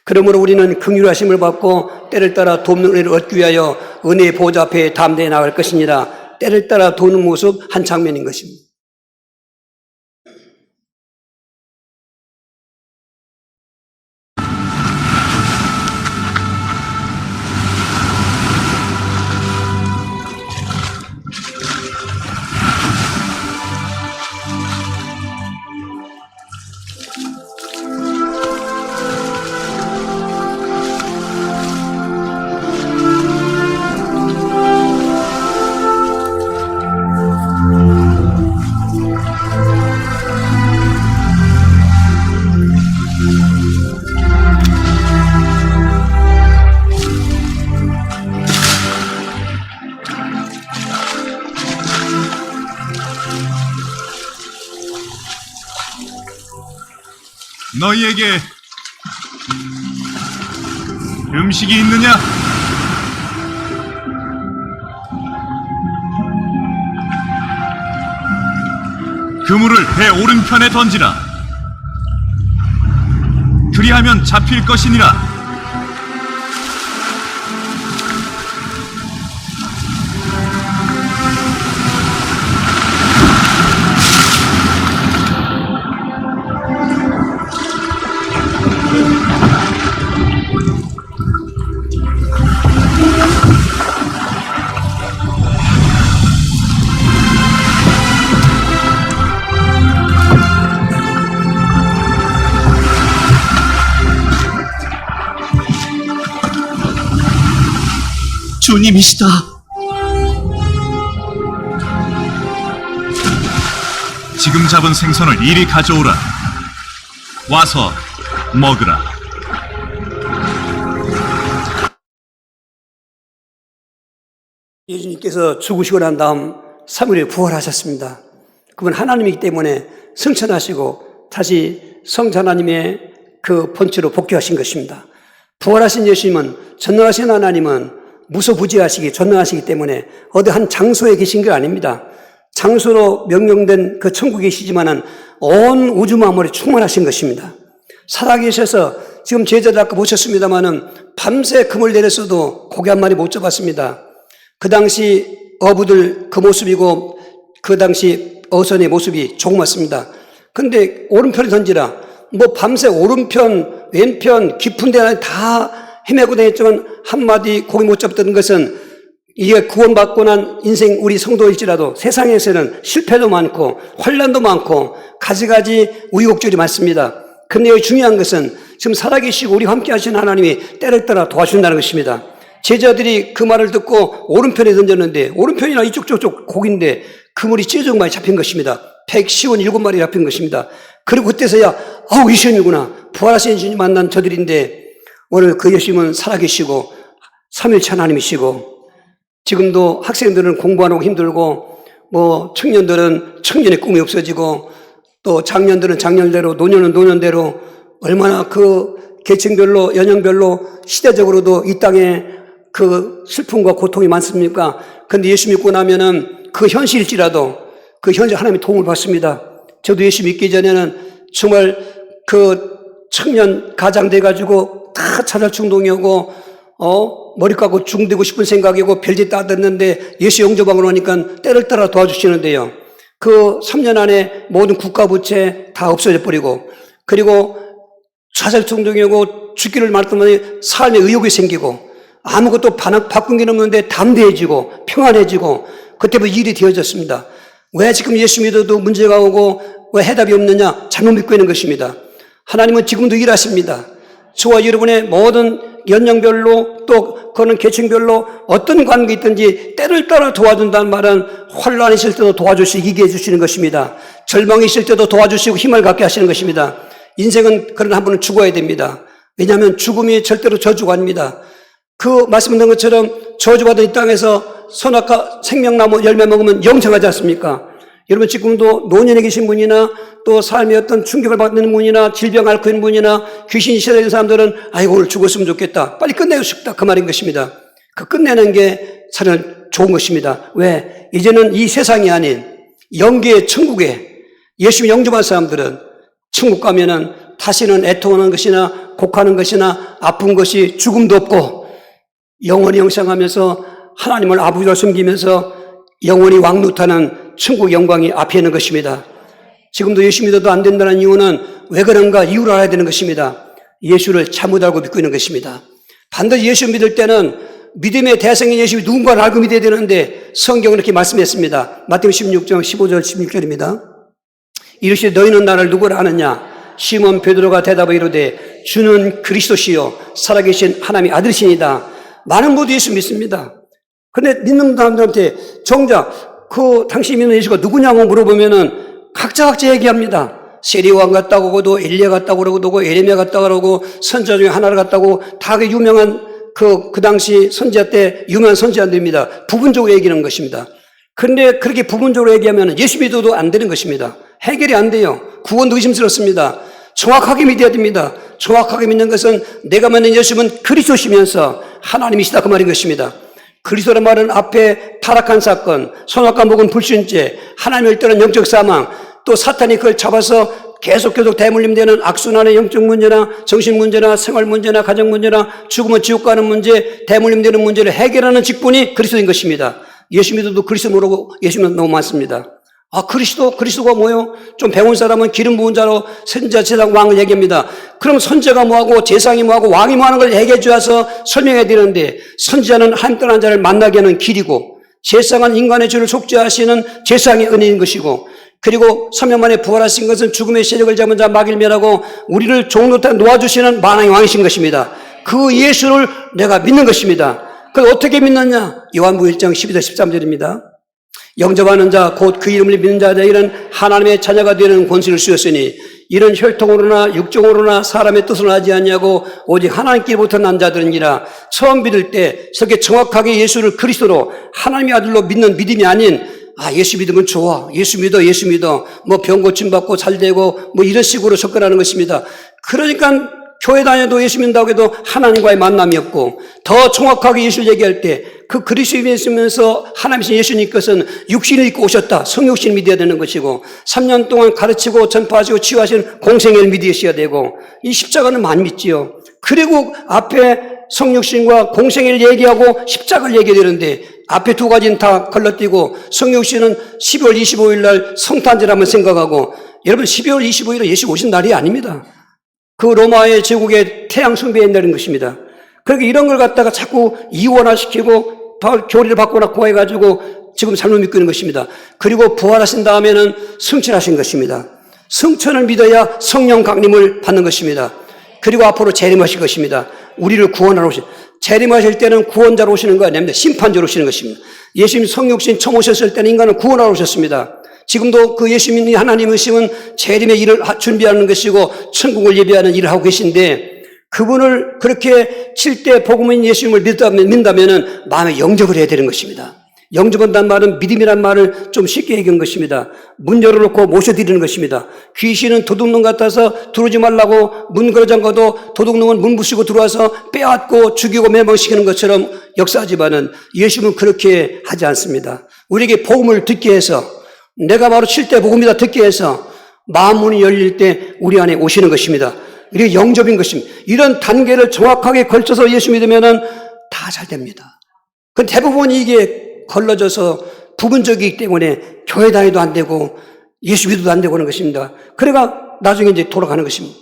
Speaker 1: 그러므로 우리는 긍휼하심을 받고 때를 따라 돕는 은혜를 얻기 위하여 은혜의 보좌 앞에 담대히 나갈 것이니라. 때를 따라 도는 모습 한 장면인 것입니다.
Speaker 8: 너희에게 음식이 있느냐? 그물을 배 오른편에 던지라. 그리하면 잡힐 것이니라.
Speaker 2: 주님이시다.
Speaker 8: 지금 잡은 생선을 이리 가져오라. 와서 먹으라.
Speaker 1: 예수님께서 죽으시고 난 다음 3일에 부활하셨습니다. 그분 하나님이기 때문에 승천하시고 다시 성자 하나님의 그 본체로 복귀하신 것입니다. 부활하신 예수님은, 전능하신 하나님은 무소부지하시기, 전능하시기 때문에 어디 한 장소에 계신 게 아닙니다. 장소로 명령된 그 천국에 계시지만은 온 우주 만물에 충만하신 것입니다. 살아계셔서 지금 제자들 아까 보셨습니다마는 밤새 금을 내렸어도 고기 한 마리 못 잡았습니다. 그 당시 어부들 그 모습이고 그 당시 어선의 모습이 조그맣습니다. 근데 오른편에 던지라. 뭐 밤새 오른편, 왼편, 깊은 데 다 헤매고 다녔지만 한마디 고기 못 잡던 것은 이게 구원받고 난 인생 우리 성도일지라도 세상에서는 실패도 많고 환난도 많고 가지가지 우여곡절이 많습니다. 근데 여기 중요한 것은 지금 살아계시고 우리와 함께 하시는 하나님이 때를 따라 도와준다는 것입니다. 제자들이 그 말을 듣고 오른편에 던졌는데 오른편이나 이쪽 저쪽 고기인데 그물이 찢어져 많이 잡힌 것입니다. 117마리 잡힌 것입니다. 그리고 그때서야 예수님이구나. 부활하신 예수님 만난 저들인데 오늘 그 예수님은 살아계시고 삼위일체 하나님이시고 지금도 학생들은 공부하는 거 힘들고 뭐 청년들은 청년의 꿈이 없어지고 또 장년들은 장년대로 노년은 노년대로 얼마나 그 계층별로 연령별로 시대적으로도 이 땅에 그 슬픔과 고통이 많습니까? 근데 예수 믿고 나면은 그 현실일지라도 그 현실 하나님의 도움을 받습니다. 저도 예수 믿기 전에는 정말 그 청년 가장 돼가지고 다 자살 충동이 오고 머리 깎고 중되고 싶은 생각이고 별짓 다 됐는데 예수 영접하고 나니까 때를 따라 도와주시는데요. 그 3년 안에 모든 국가 부채 다 없어져 버리고, 그리고 자살衝動이고 죽기를 말했더니 삶에 의욕이 생기고, 아무것도 바꾼 게 없는데 담대해지고 평안해지고, 그때부터 일이 되어졌습니다. 왜 지금 예수 믿어도 문제가 오고 왜 해답이 없느냐? 잘못 믿고 있는 것입니다. 하나님은 지금도 일하십니다. 저와 여러분의 모든 연령별로 또 그런 계층별로 어떤 관계 있든지 때를 따라 도와준다는 말은 혼란이 있을 때도 도와주시고 이기해 주시는 것입니다. 절망이 있을 때도 도와주시고 힘을 갖게 하시는 것입니다. 인생은 그런 한 번은 죽어야 됩니다. 왜냐하면 죽음이 절대로 저주가 아닙니다. 그 말씀드린 것처럼 저주받은 이 땅에서 선악과 생명나무 열매 먹으면 영생하지 않습니까? 여러분 지금도 노년에 계신 분이나 또 삶의 어떤 충격을 받는 분이나 질병 앓고 있는 분이나 귀신이 시달리는 사람들은 아이고 오늘 죽었으면 좋겠다. 빨리 끝내고 싶다. 그 말인 것입니다. 그 끝내는 게 사실 좋은 것입니다. 왜? 이제는 이 세상이 아닌 영계의 천국에 예수님 영접한 사람들은 천국 가면은 다시는 애통하는 것이나 곡하는 것이나 아픈 것이 죽음도 없고 영원히 영생하면서 하나님을 아버지로 섬기면서 영원히 왕노타는 천국 영광이 앞에 있는 것입니다. 지금도 예수 믿어도 안 된다는 이유는 왜 그런가 이유를 알아야 되는 것입니다. 예수를 잘못 알고 믿고 있는 것입니다. 반드시 예수 믿을 때는 믿음의 대상인 예수 누군가를 알고 믿어야 되는데 성경은 이렇게 말씀했습니다. 마태복음 16장 15절 16절입니다. 이르시되 너희는 나를 누구라 아느냐? 시몬 베드로가 대답하여 이르되 주는 그리스도시요 살아계신 하나님의 아들이시니다. 많은 분들이 예수 믿습니다. 그런데 믿는 사람들한테 정작 당신이 믿는 예수가 누구냐고 물어보면은 각자 얘기합니다. 세리요한 같다고 그러고 엘리야 같다고 그러고 에레미야 같다고 그러고 선지자 중에 하나를 같다고 다 그 유명한 그 당시 선지자 때 유명한 선지자들입니다. 부분적으로 얘기하는 것입니다. 그런데 그렇게 부분적으로 얘기하면 예수 믿어도 안 되는 것입니다. 해결이 안 돼요. 구원도 의심스럽습니다. 정확하게 믿어야 됩니다. 정확하게 믿는 것은 내가 믿는 예수님은 그리스도시면서 하나님이시다 그 말인 것입니다. 그리스도란 말은 앞에 타락한 사건, 선악과 먹은 불순죄, 하나님을 떠난 영적 사망, 또 사탄이 그걸 잡아서 계속 대물림되는 악순환의 영적 문제나 정신 문제나 생활 문제나 가정 문제나 죽으면 지옥 가는 문제, 대물림되는 문제를 해결하는 직분이 그리스도인 것입니다. 예수 믿어도 그리스도 모르고 예수 믿는 너무 많습니다. 그리스도가 뭐요? 좀 배운 사람은 기름 부은 자로 선지자, 제사장, 왕을 얘기합니다. 그럼 선지자가 뭐하고 제사장이 뭐하고 왕이 뭐하는 걸 얘기해 주어서 설명해야 되는데 선지자는 하나님 떠난 자를 만나게 하는 길이고 제사장은 인간의 죄를 속죄하시는 제사장의 은혜인 것이고 그리고 3년 만에 부활하신 것은 죽음의 세력을 잡은 자 마귀를 멸하고 우리를 종로타 놓아주시는 만왕의 왕이신 것입니다. 그 예수를 내가 믿는 것입니다. 그걸 어떻게 믿느냐? 요한복음 1장 12절 13절입니다. 영접하는 자 곧 그 이름을 믿는 자들은 하나님의 자녀가 되는 권세를 주셨으니 이런 혈통으로나 육종으로나 사람의 뜻으로 하지 않냐고 오직 하나님께로부터 난 자들이니라. 처음 믿을 때 저렇게 정확하게 예수를 그리스도로 하나님의 아들로 믿는 믿음이 아닌 예수 믿으면 좋아. 예수 믿어. 뭐 병 고침받고 잘되고 뭐 이런 식으로 접근하는 것입니다. 그러니까 교회 다녀도 예수 믿는다고 해도 하나님과의 만남이 없고 더 정확하게 예수를 얘기할 때 그 그리스도인이 있으면서 하나님이신 예수님께서는 육신을 입고 오셨다. 성육신을 믿어야 되는 것이고 3년 동안 가르치고 전파하시고 치유하신 공생애를 믿으셔야 되고 이 십자가는 많이 믿지요. 그리고 앞에 성육신과 공생애를 얘기하고 십자가를 얘기해야 되는데 앞에 두 가지는 다 걸러뛰고 성육신은 12월 25일 날 성탄절 한번 생각하고 여러분 12월 25일은 예수 오신 날이 아닙니다. 그 로마의 제국의 태양 숭배한다는 것입니다. 그러니까 이런 걸 갖다가 자꾸 이원화시키고 교리를 바꿔놓고 해가지고 지금 잘못 믿고 있는 것입니다. 그리고 부활하신 다음에는 승천하신 것입니다. 승천을 믿어야 성령 강림을 받는 것입니다. 그리고 앞으로 재림하실 것입니다. 우리를 구원하러 재림하실 때는 구원자로 오시는 거 아닙니다. 심판자로 오시는 것입니다. 예수님 성육신 처음 오셨을 때는 인간을 구원하러 오셨습니다. 지금도 그 예수님이 하나님이시면 재림의 일을 준비하는 것이고 천국을 예비하는 일을 하고 계신데 그분을 그렇게 칠 때 복음인 예수님을 믿는다면 마음에 영접을 해야 되는 것입니다. 영접한다는 말은 믿음이란 말을 좀 쉽게 얘기한 것입니다. 문 열어놓고 모셔드리는 것입니다. 귀신은 도둑놈 같아서 들어오지 말라고 문 걸어 잠가도 도둑놈은 문 부수고 들어와서 빼앗고 죽이고 멸망시키는 것처럼 역사하지만은 예수님은 그렇게 하지 않습니다. 우리에게 복음을 듣게 해서 내가 바로 칠 때 복음이다 듣게 해서 마음 문이 열릴 때 우리 안에 오시는 것입니다. 이게 영접인 것입니다. 이런 단계를 정확하게 걸쳐서 예수 믿으면은 다 잘 됩니다. 그 대부분 이게 걸러져서 부분적이기 때문에 교회 다니도 안 되고 예수 믿어도 안 되고 하는 것입니다. 그래가 나중에 이제 돌아가는 것입니다.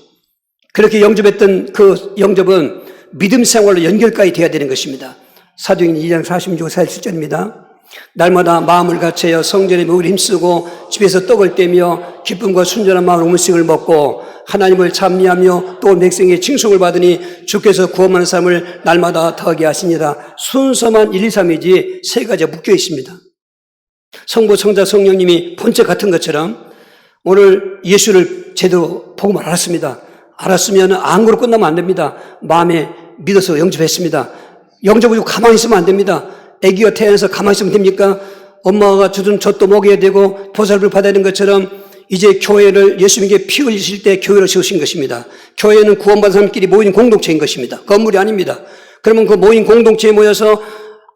Speaker 1: 그렇게 영접했던 그 영접은 믿음 생활로 연결까지 돼야 되는 것입니다. 사도행전 2장 46, 47절입니다. 날마다 마음을 갖춰여 성전에 먹을 힘쓰고 집에서 떡을 떼며 기쁨과 순전한 마음으로 음식을 먹고 하나님을 찬미하며 또 백성의 칭송을 받으니 주께서 구원하는 삶을 날마다 더하게 하시니라. 순서만 1, 2, 3이지 세 가지가 묶여 있습니다. 성부, 성자, 성령님이 본체 같은 것처럼 오늘 예수를 제대로 복음을 알았습니다. 알았으면 안구로 끝나면 안 됩니다. 마음에 믿어서 영접했습니다. 영접을 주고 가만히 있으면 안 됩니다. 아기가 태어나서 가만히 있으면 됩니까? 엄마가 주던 젖도 먹여야 되고 보살을 받아야 되는 것처럼 이제 교회를 예수님께 피 흘리실 때 교회를 세우신 것입니다. 교회는 구원받은 사람끼리 모인 공동체인 것입니다. 건물이 아닙니다. 그러면 그 모인 공동체에 모여서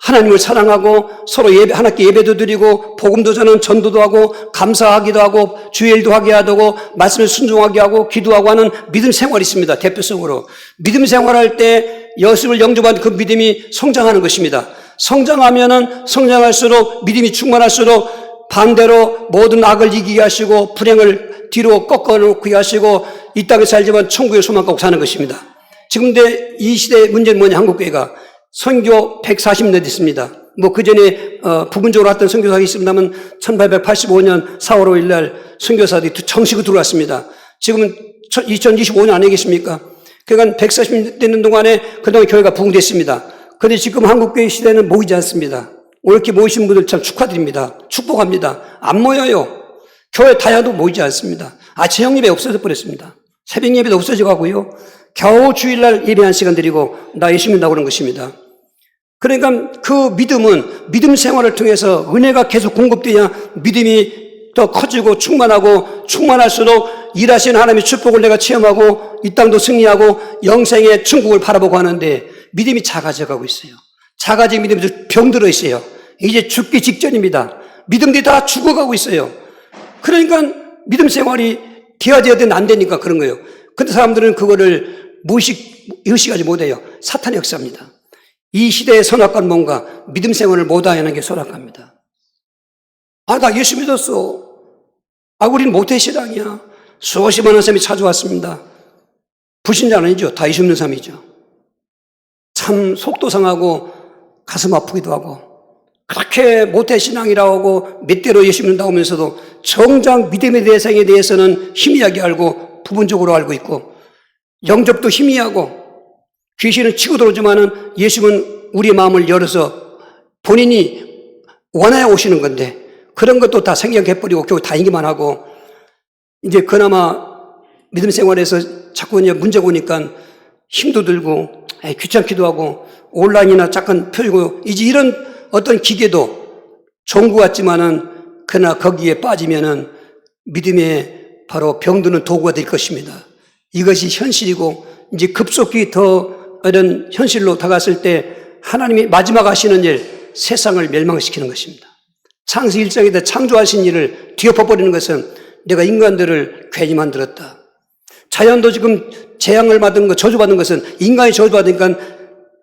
Speaker 1: 하나님을 사랑하고 서로 하나님께 예배도 드리고 복음도 전하는 전도도 하고 감사하기도 하고 주일도 하게 하고 말씀을 순종하게 하고 기도하고 하는 믿음 생활이 있습니다. 대표성으로. 믿음 생활할 때 예수를 영접한 그 믿음이 성장하는 것입니다. 성장하면은 성장할수록 믿음이 충만할수록 반대로 모든 악을 이기게 하시고 불행을 뒤로 꺾어놓게 하시고 이 땅에 살지만 천국의 소망 갖고 사는 것입니다. 지금 근데 이 시대의 문제는 뭐냐, 한국교회가. 선교 140년 됐습니다. 그 전에, 부분적으로 했던 선교사가 있습니다만 1885년 4월 5일 날 선교사들이 정식으로 들어왔습니다. 지금은 2025년 아니겠습니까? 그러니까 140년 되는 동안에 그동안 교회가 부흥됐습니다. 그런데 지금 한국교회 시대는 모이지 않습니다. 오늘 이렇게 모이신 분들 참 축하드립니다. 축복합니다. 안 모여요. 교회 다야도 모이지 않습니다. 아침 예배 없어져 버렸습니다. 새벽 예배도 없어져 가고요. 겨우 주일날 예배 한 시간 드리고 나 예수 믿는다고 그런 것입니다. 그러니까 그 믿음은 믿음 생활을 통해서 은혜가 계속 공급돼야 믿음이 더 커지고 충만하고 충만할수록 일하시는 하나님의 축복을 내가 체험하고 이 땅도 승리하고 영생의 천국을 바라보고 하는데 믿음이 작아져 가고 있어요. 작아진 믿음이 병들어 있어요. 이제 죽기 직전입니다. 믿음들이 다 죽어가고 있어요. 그러니까 믿음 생활이 되어야 되는데 안 되니까 그런 거예요. 근데 사람들은 그거를 의식하지 못해요. 사탄의 역사입니다. 이 시대의 선악과는 뭔가 믿음 생활을 못하는 게 선악과입니다. 나 예수 믿었어. 우린 모태신앙이야. 수없이 많은 사람이 찾아왔습니다. 불신자는 아니죠. 다 예수 믿는 사람이죠. 참 속도 상하고 가슴 아프기도 하고 그렇게 모태신앙이라고 하고 몇 대로 예수 믿는다고 하면서도 정작 믿음의 대상에 대해서는 희미하게 알고 부분적으로 알고 있고 영접도 희미하고 귀신은 치고 들어오지만은 예수는 우리의 마음을 열어서 본인이 원하여 오시는 건데 그런 것도 다 생략해버리고 결국 다 인기만 하고 이제 그나마 믿음 생활에서 자꾸 이제 문제가 오니까 힘도 들고 귀찮기도 하고 온라인이나 잠깐 펴고 이제 이런 어떤 기계도 좋은 것 같지만은 그러나 거기에 빠지면은 믿음의 바로 병드는 도구가 될 것입니다. 이것이 현실이고 이제 급속히 더 이런 현실로 다가갔을 때 하나님이 마지막 하시는 일, 세상을 멸망시키는 것입니다. 창세 1장에다 창조하신 일을 뒤엎어버리는 것은 내가 인간들을 괜히 만들었다. 자연도 지금 재앙을 받은 것, 저주받은 것은 인간이 저주받으니까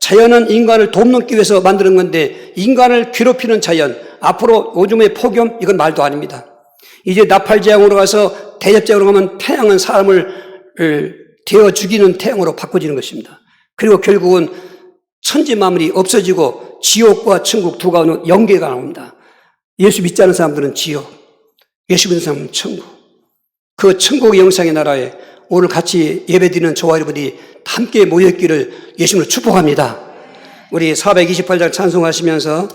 Speaker 1: 자연은 인간을 돕는 위해서 만드는 건데 인간을 괴롭히는 자연, 앞으로 요즘의 폭염, 이건 말도 아닙니다. 이제 나팔재앙으로 가서 대접재앙으로 가면 태양은 사람을 데워 죽이는 태양으로 바꿔지는 것입니다. 그리고 결국은 천지만물이 없어지고 지옥과 천국 두 가운데 연계가 나옵니다. 예수 믿지 않는 사람들은 지옥, 예수 믿는 사람은 천국. 그 천국의 영상의 나라에 오늘 같이 예배드리는 저와 여러분이 함께 모였기를 예수님으로 축복합니다. 우리 428장 찬송하시면서